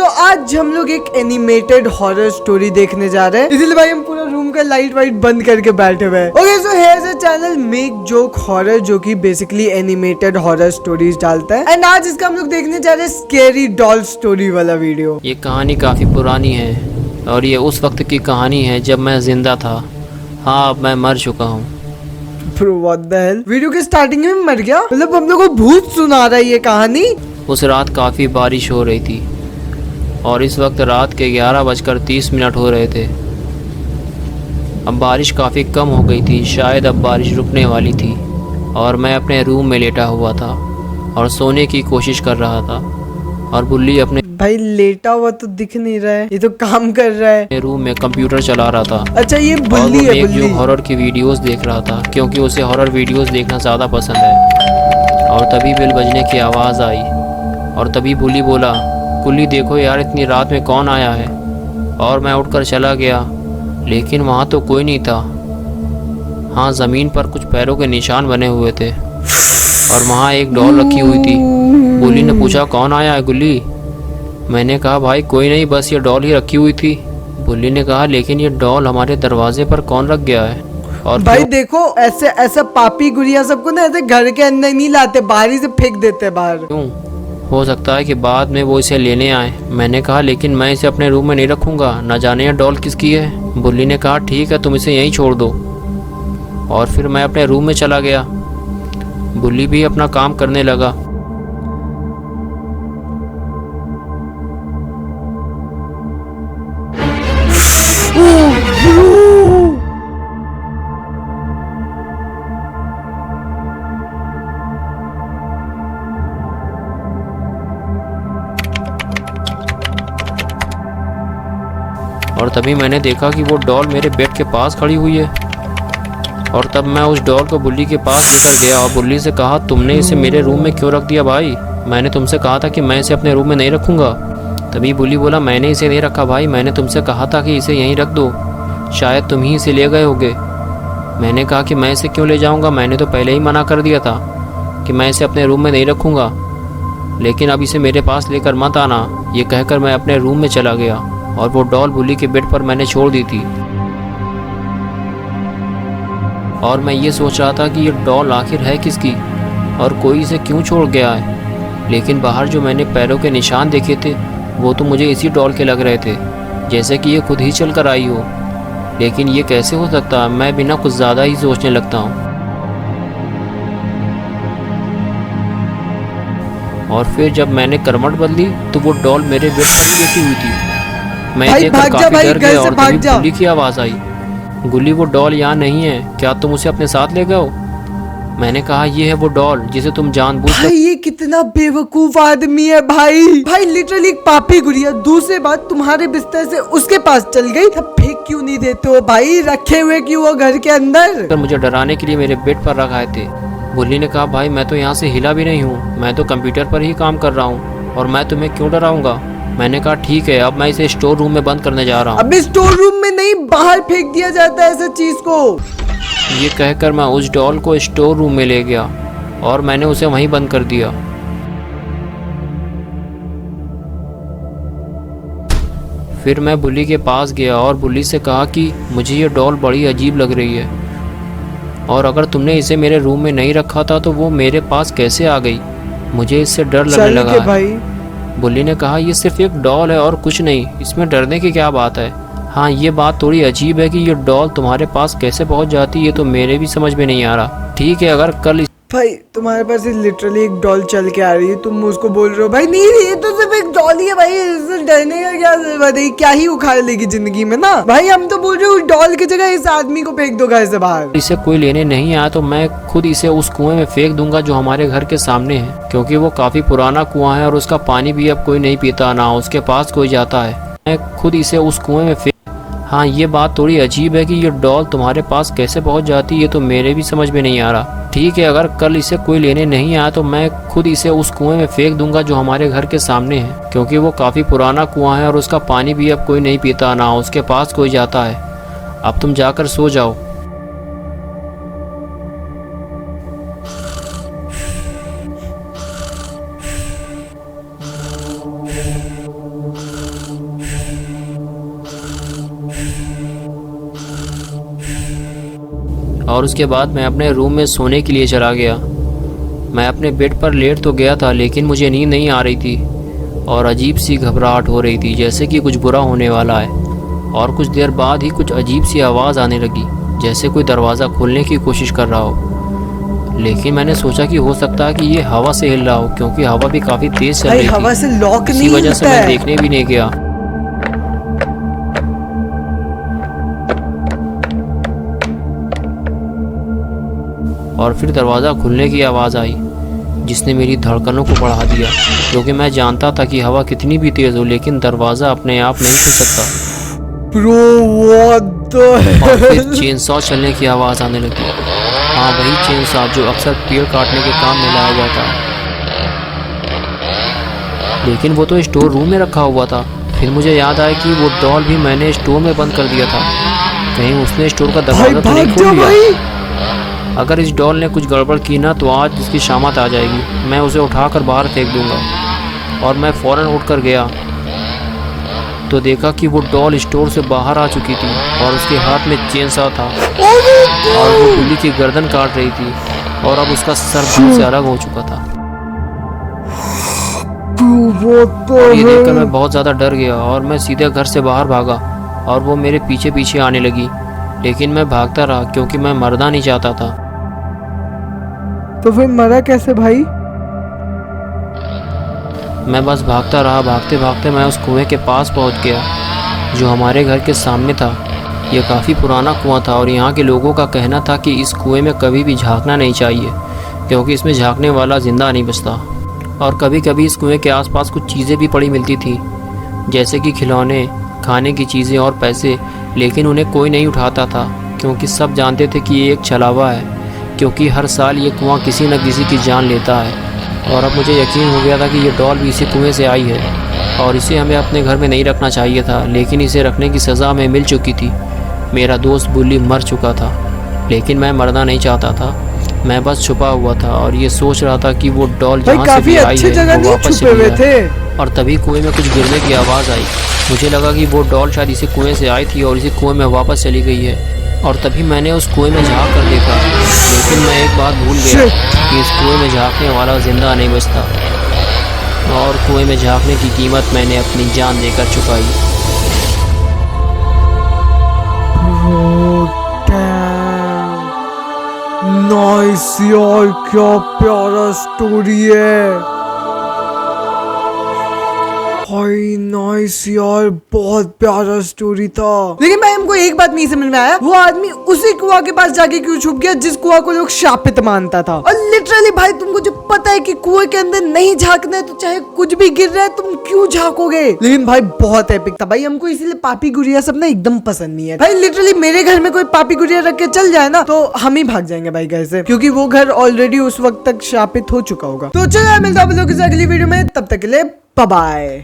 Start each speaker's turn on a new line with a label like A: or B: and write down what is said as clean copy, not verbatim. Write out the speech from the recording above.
A: आज हम लोग एक एनिमेटेड हॉरर स्टोरी देखने जा रहे हैं, इसलिए भाई हम पूरा रूम का लाइट वाइट बंद करके बैठे हुए हैं। Okay so here's a channel make joke horror, जो कि बेसिकली एनिमेटेड हॉरर स्टोरीज डालता है। एंड आज इसका हम लोग देखने जा रहे हैं स्केरी डॉल स्टोरी वाला वीडियो।
B: ये कहानी काफ़ी पुरानी है और ये उस वक्त की कहानी है जब मैं जिंदा था। हाँ, अब मैं मर चुका हूँ।
A: What the hell? वीडियो के स्टार्टिंग में मर गया? मतलब हम लोग को भूत सुना रहा है ये कहानी।
B: उस रात काफ़ी बारिश हो रही थी और इस वक्त रात के 11:30 हो रहे थे। अब बारिश काफ़ी कम हो गई थी, शायद अब बारिश रुकने वाली थी और मैं अपने रूम में लेटा हुआ था और सोने की कोशिश कर रहा था और बुल्ली अपने
A: भाई लेटा हुआ तो दिख नहीं रहा है, ये तो काम कर रहा है।
B: रूम में कंप्यूटर चला रहा था।
A: अच्छा ये बुल्ली है। बुल्ली
B: हॉरर की वीडियोस देख रहा था क्योंकि उसे हॉरर वीडियोस देखना ज़्यादा पसंद है। और तभी बेल बजने की आवाज़ आई और तभी बुल्ली बोला, कुल्ली देखो यार, इतनी रात में कौन आया है। और मैं उठकर चला गया, लेकिन वहाँ तो कोई नहीं था। हाँ, ज़मीन पर कुछ पैरों के निशान बने हुए थे और वहाँ एक डॉल रखी हुई थी। बुल्ली ने पूछा, कौन आया है गुल्ली? मैंने कहा, भाई कोई नहीं, बस ये डॉल ही रखी हुई थी। बुल्ली ने कहा, लेकिन ये डॉल हमारे दरवाजे पर कौन रख गया है? और
A: भाई देखो, ऐसे ऐसा पापी गुड़िया सबको ना ऐसे घर के अंदर नहीं लाते, बाहर ही से फेंक देते बाहर।
B: क्यों? हो सकता है कि बाद में वो इसे लेने आए। मैंने कहा, लेकिन मैं इसे अपने रूम में नहीं रखूंगा, न जाने ये डॉल किसकी है। बुल्ली ने कहा, ठीक है, तुम इसे यहीं छोड़ दो। और फिर मैं अपने रूम में चला गया। बुल्ली भी अपना काम करने लगा। और तभी मैंने देखा कि वो डॉल मेरे बेड के पास खड़ी हुई है। और तब मैं उस डॉल को बुल्ली के पास लेकर गया और बुल्ली से कहा, तुमने इसे मेरे रूम में क्यों रख दिया भाई? मैंने तुमसे कहा था कि मैं इसे अपने रूम में नहीं रखूँगा। तभी बुल्ली बोला, मैंने इसे नहीं रखा भाई, मैंने तुमसे कहा था कि इसे यहीं रख दो, शायद तुम ही इसे ले गए होगे। मैंने कहा कि मैं इसे क्यों ले जाऊँगा, मैंने तो पहले ही मना कर दिया था कि मैं इसे अपने रूम में नहीं रखूँगा, लेकिन अब इसे मेरे पास लेकर मत आना। ये कहकर मैं अपने रूम में चला गया और वो डॉल बुल्ली के बेड पर मैंने छोड़ दी थी। और मैं ये सोच रहा था कि ये डॉल आखिर है किसकी और कोई इसे क्यों छोड़ गया है। लेकिन बाहर जो मैंने पैरों के निशान देखे थे वो तो मुझे इसी डॉल के लग रहे थे, जैसे कि ये खुद ही चल कर आई हो। लेकिन ये कैसे हो सकता है? मैं बिना कुछ ज़्यादा ही सोचने लगता हूँ। और फिर जब मैंने करवट बदली तो वो डॉल मेरे बेड पर ही लेटी हुई थी। मैं देखकर काफी डर गया और तभी गुल्ली की आवाज़ आई, गुल्ली वो डॉल यहाँ नहीं है, क्या तुम उसे अपने साथ ले गए हो? मैंने कहा, ये है वो डॉल जिसे तुम जानबूझकर।
A: भाई ये कितना बेवकूफ आदमी है भाई लिटरली एक पापी गुड़िया। दूसरी बात, तुम्हारे बिस्तर से उसके पास चल गई, तब फेंक क्यों नहीं देते हो भाई? रखे हुए क्यों हो घर के अंदर?
B: मुझे डराने के लिए मेरे बेड पर रखाए थे। बुल्ली ने कहा, भाई मैं तो यहाँ से हिला भी नहीं हूँ, मैं तो कंप्यूटर पर ही काम कर रहा हूँ और मैं तुम्हें क्यों डराऊंगा। मैंने कहा, ठीक है, अब मैं इसे स्टोर रूम में बंद करने जा रहा हूँ।
A: अबे स्टोर रूम में नहीं, बाहर फेंक दिया जाता है ऐसा चीज को।
B: ये कहकर मैं उस डॉल को स्टोर रूम में ले गया और मैंने उसे वहीं बंद कर दिया। फिर मैं बुल्ली के पास गया और बुल्ली से कहा कि मुझे ये डॉल बड़ी अजीब लग रही है और अगर तुमने इसे मेरे रूम में नहीं रखा था तो वो मेरे पास कैसे आ गई? मुझे इससे डर लगने लगा
A: भाई।
B: बुल्ली ने कहा, ये सिर्फ एक डॉल है और कुछ नहीं, इसमें डरने की क्या बात है। हाँ, ये बात थोड़ी अजीब है कि ये डॉल तुम्हारे पास कैसे पहुंच जाती है, ये तो मेरे भी समझ में नहीं आ रहा। ठीक है, अगर कल
A: भाई तुम्हारे पास लिटरली एक डॉल चल के आ रही है, तुम उसको बोल रहे हो भाई नहीं ये तो सिर्फ एक डॉल ही है भाई, इससे डरने का क्या जरूरत है? क्या ही उखाड़ लेगी जिंदगी में ना भाई। हम तो बोल रहे हो डॉल की जगह इस आदमी को फेंक दो घर से बाहर।
B: इसे कोई लेने नहीं आया तो मैं खुद इसे उस कुएं में फेंक दूंगा जो हमारे घर के सामने है, क्योंकि वो काफी पुराना कुआं है और उसका पानी भी अब कोई नहीं पीता, ना उसके पास कोई जाता है। मैं खुद इसे उस कुएं में फेंक। हाँ, ये बात थोड़ी अजीब है कि ये डॉल तुम्हारे पास कैसे पहुंच जाती है, ये तो मेरे भी समझ में नहीं आ रहा। ठीक है, अगर कल इसे कोई लेने नहीं आया तो मैं खुद इसे उस कुएं में फेंक दूंगा जो हमारे घर के सामने है, क्योंकि वो काफ़ी पुराना कुआं है और उसका पानी भी अब कोई नहीं पीता, ना उसके पास कोई जाता है। अब तुम जाकर सो जाओ। और उसके बाद मैं अपने रूम में सोने के लिए चला गया। मैं अपने बेड पर लेट तो गया था, लेकिन मुझे नींद नहीं आ रही थी और अजीब सी घबराहट हो रही थी, जैसे कि कुछ बुरा होने वाला है। और कुछ देर बाद ही कुछ अजीब सी आवाज़ आने लगी, जैसे कोई दरवाज़ा खोलने की कोशिश कर रहा हो। लेकिन मैंने सोचा कि हो सकता है कि ये हवा से हिल रहा हो, क्योंकि हवा भी काफ़ी तेज़ चल
A: भाई
B: रही
A: हवा
B: थी।
A: से लॉक
B: इसी
A: नहीं
B: वजह से
A: होता
B: मैं
A: है।
B: देखने भी नहीं गया। और फिर दरवाज़ा खुलने की आवाज़ आई, जिसने मेरी धड़कनों को बढ़ा दिया, क्योंकि मैं जानता था कि हवा कितनी भी तेज़ हो, लेकिन दरवाज़ा अपने आप नहीं खुल सकता।
A: ब्रो व्हाट द
B: और फिर चेन सॉ चलने की आवाज़ आने लगी। हाँ, वही चेन सॉ जो अक्सर पेड़ काटने के काम में लाया जाता है। लेकिन वो तो स्टोर रूम में रखा हुआ था। फिर मुझे याद आया कि वो डॉल भी मैंने स्टोर में बंद कर दिया था। कहीं उसने स्टोर का
A: भाई
B: दरवाज़ा तो नहीं
A: भाग
B: खोल
A: जा
B: दिया।
A: भाई।
B: अगर इस डॉल ने कुछ गड़बड़ की ना, तो आज इसकी शामत आ जाएगी। मैं उसे उठाकर बाहर फेंक दूंगा। और मैं फ़ौरन उठकर गया तो देखा कि वो डॉल स्टोर से बाहर आ चुकी थी और उसके हाथ में चेन सॉ था और वो बिल्ली की गर्दन काट रही थी और अब उसका सर धड़ से अलग हो चुका था। और ये देखकर मैं बहुत ज़्यादा डर गया और मैं सीधे घर से बाहर भागा और वो मेरे पीछे पीछे आने लगी। लेकिन मैं भागता रहा क्योंकि मैं मरना नहीं चाहता था।
A: तो फिर मरा कैसे भाई?
B: मैं बस भागता रहा। भागते भागते मैं उस कुएं के पास पहुंच गया जो हमारे घर के सामने था। यह काफ़ी पुराना कुआं था और यहाँ के लोगों का कहना था कि इस कुएं में कभी भी झांकना नहीं चाहिए, क्योंकि इसमें झांकने वाला ज़िंदा नहीं बचता। और कभी कभी इस कुएं के आसपास कुछ चीज़ें भी पड़ी मिलती थी, जैसे कि खिलौने, खाने की चीज़ें और पैसे। लेकिन उन्हें कोई नहीं उठाता था, क्योंकि सब जानते थे कि ये एक छलावा है, क्योंकि हर साल ये कुआं किसी न किसी की जान लेता है। और अब मुझे यकीन हो गया था कि ये डॉल भी इसी कुएं से आई है और इसे हमें अपने घर में नहीं रखना चाहिए था, लेकिन इसे रखने की सज़ा हमें मिल चुकी थी। मेरा दोस्त बुल्ली मर चुका था, लेकिन मैं मरना नहीं चाहता था। मैं बस छुपा हुआ था और ये सोच रहा था कि वो डॉल
A: भाई
B: जहाँ से भी
A: काफी
B: आई
A: अच्छी जगह
B: है वो
A: नहीं
B: वापस
A: छुपे
B: चली
A: हुए
B: जाए।
A: थे।
B: और तभी कुएं में कुछ गिरने की आवाज़ आई। मुझे लगा कि वो डॉल शायद इसी कुएं से आई थी और इसी कुएं में वापस चली गई है। और तभी मैंने उस कुएं में झांक कर देखा, लेकिन मैं एक बात भूल गया कि इस कुएं में झांकने वाला ज़िंदा नहीं बचता। और कुएं में झांकने की कीमत मैंने अपनी जान देकर चुकाई।
A: नाइस यार, क्या प्यारा स्टोरी है भाई। नाइस यार, बहुत प्यारा स्टोरी था। लेकिन भाई हमको एक बात नहीं समझ में आया, वो आदमी उसी कुआं के पास जाके क्यों छुप गया जिस कुआं को लोग शापित मानता था। और लिटरली भाई तुमको जो पता है कि कुएं के अंदर नहीं झांकना है, तो चाहे कुछ भी गिर रहा है तुम क्यों झांकोगे। लेकिन भाई बहुत एपिक था भाई। हमको इसीलिए पापी गुड़िया सब ना एकदम पसंद नहीं है भाई। लिटरली मेरे घर में कोई पापी गुड़िया रख के चल जाए ना, तो हम ही भाग जाएंगे भाई घर से, क्योंकि वो घर ऑलरेडी उस वक्त तक शापित हो चुका होगा। तो चलो मिलता है आप लोगों से अगली वीडियो में, तब तक के लिए बाय बाय।